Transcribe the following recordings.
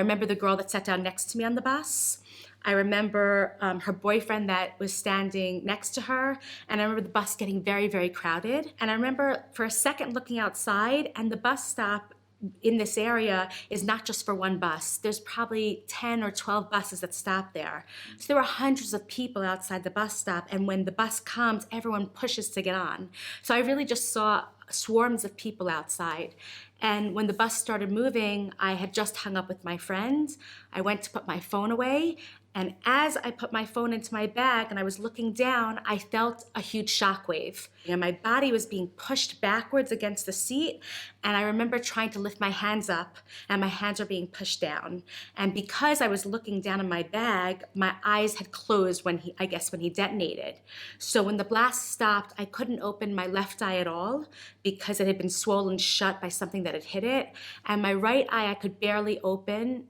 remember the girl that sat down next to me on the bus. I remember her boyfriend that was standing next to her, and I remember the bus getting very, very crowded. And I remember for a second looking outside, and the bus stop in this area is not just for one bus. There's probably 10 or 12 buses that stop there. So there were hundreds of people outside the bus stop, and when the bus comes, everyone pushes to get on. So I really just saw swarms of people outside. And when the bus started moving, I had just hung up with my friend. I went to put my phone away, and as I put my phone into my bag and I was looking down, I felt a huge shockwave. And my body was being pushed backwards against the seat, and I remember trying to lift my hands up, and my hands were being pushed down. And because I was looking down in my bag, my eyes had closed when he detonated. So when the blast stopped, I couldn't open my left eye at all because it had been swollen shut by something that had hit it. And my right eye I could barely open,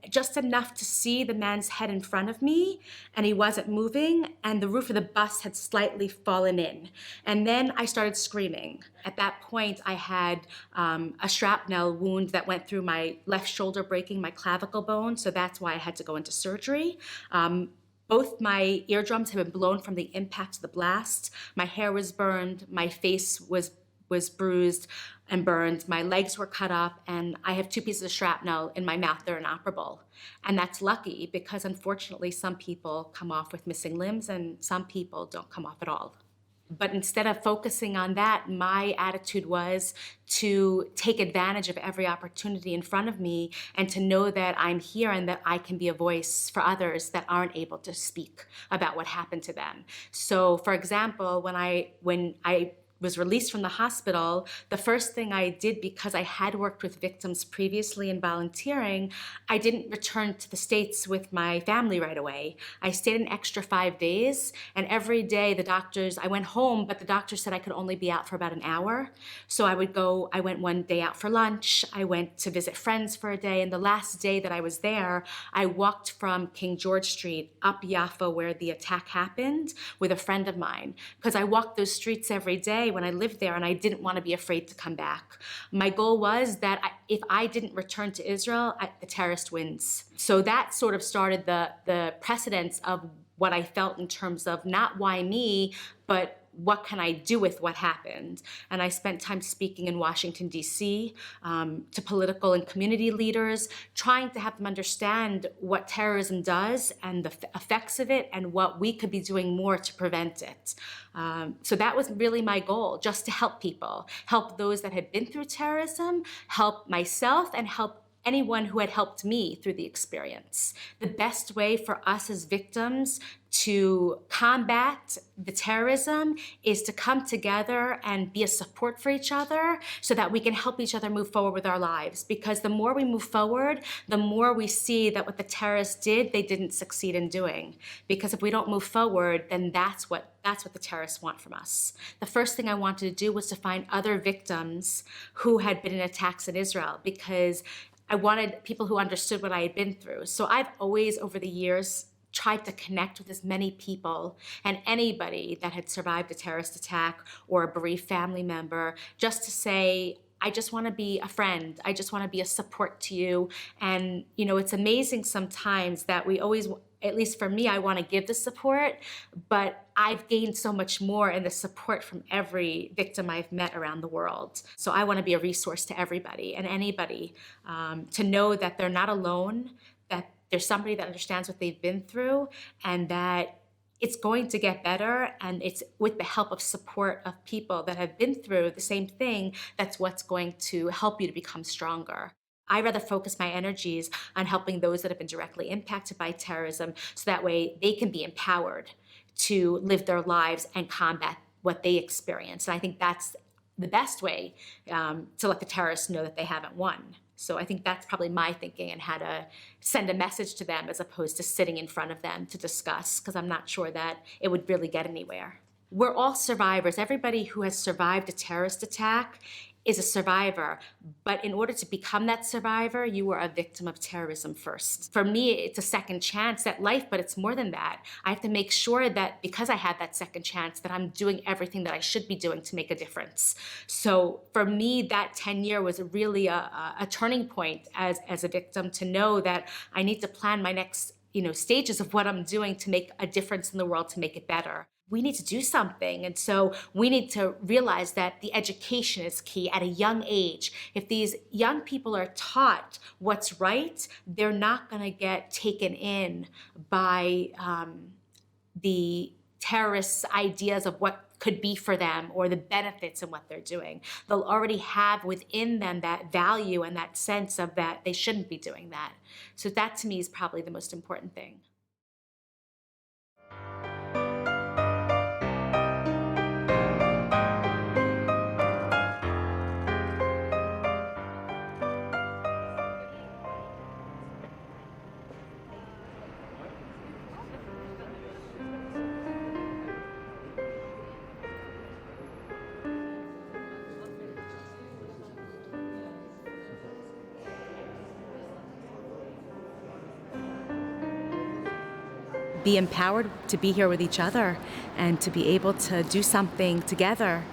just enough to see the man's head in front of me, and he wasn't moving, and the roof of the bus had slightly fallen in. And then I started screaming. At that point, I had a shrapnel wound that went through my left shoulder, breaking my clavicle bone, so that's why I had to go into surgery. Both my eardrums had been blown from the impact of the blast. My hair was burned, my face was bruised and burned, my legs were cut up, and I have 2 pieces of shrapnel in my mouth. They're inoperable. And that's lucky because unfortunately some people come off with missing limbs and some people don't come off at all. But instead of focusing on that, my attitude was to take advantage of every opportunity in front of me and to know that I'm here and that I can be a voice for others that aren't able to speak about what happened to them. So for example, when I was released from the hospital, the first thing I did, because I had worked with victims previously in volunteering, I didn't return to the States with my family right away. I stayed an extra 5 days, and every day I went home, but the doctor said I could only be out for about an hour. So I went one day out for lunch, I went to visit friends for a day, and the last day that I was there, I walked from King George Street up Yaffa where the attack happened with a friend of mine, because I walked those streets every day when I lived there, and I didn't want to be afraid to come back. My goal was that if I didn't return to Israel, the terrorist wins. So that sort of started the precedence of what I felt in terms of not why me, but what can I do with what happened? And I spent time speaking in Washington, D.C., to political and community leaders, trying to have them understand what terrorism does and the effects of it and what we could be doing more to prevent it. So that was really my goal, just to help people, help those that had been through terrorism, help myself, and help anyone who had helped me through the experience. The best way for us as victims to combat the terrorism is to come together and be a support for each other so that we can help each other move forward with our lives. Because the more we move forward, the more we see that what the terrorists did, they didn't succeed in doing. Because if we don't move forward, then that's what the terrorists want from us. The first thing I wanted to do was to find other victims who had been in attacks in Israel, because I wanted people who understood what I had been through. So I've always, over the years, tried to connect with as many people and anybody that had survived a terrorist attack or a bereaved family member, just to say, I just want to be a friend. I just want to be a support to you. And, it's amazing sometimes that we always, at least for me, I want to give the support, but I've gained so much more in the support from every victim I've met around the world. So I want to be a resource to everybody and anybody, to know that they're not alone, that there's somebody that understands what they've been through, and that it's going to get better, and it's with the help of support of people that have been through the same thing that's what's going to help you to become stronger. I rather focus my energies on helping those that have been directly impacted by terrorism, so that way they can be empowered to live their lives and combat what they experience. And I think that's the best way to let the terrorists know that they haven't won. So I think that's probably my thinking, and how to send a message to them as opposed to sitting in front of them to discuss, because I'm not sure that it would really get anywhere. We're all survivors. Everybody who has survived a terrorist attack is a survivor, but in order to become that survivor, you were a victim of terrorism first. For me, it's a second chance at life, but it's more than that. I have to make sure that because I had that second chance, that I'm doing everything that I should be doing to make a difference. So for me, that 10-year was really a turning point as a victim, to know that I need to plan my next stages of what I'm doing to make a difference in the world, to make it better. We need to do something. And so we need to realize that the education is key at a young age. If these young people are taught what's right, they're not going to get taken in by the terrorists' ideas of what could be for them or the benefits in what they're doing. They'll already have within them that value and that sense of that they shouldn't be doing that. So that to me is probably the most important thing. Be empowered to be here with each other and to be able to do something together.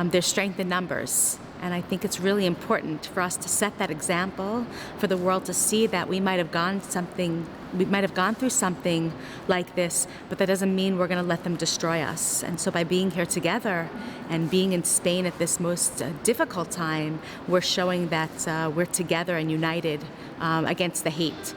There's strength in numbers. And I think it's really important for us to set that example for the world to see that we might have gone through something like this, but that doesn't mean we're going to let them destroy us. And so by being here together and being in Spain at this most difficult time, we're showing that we're together and united against the hate.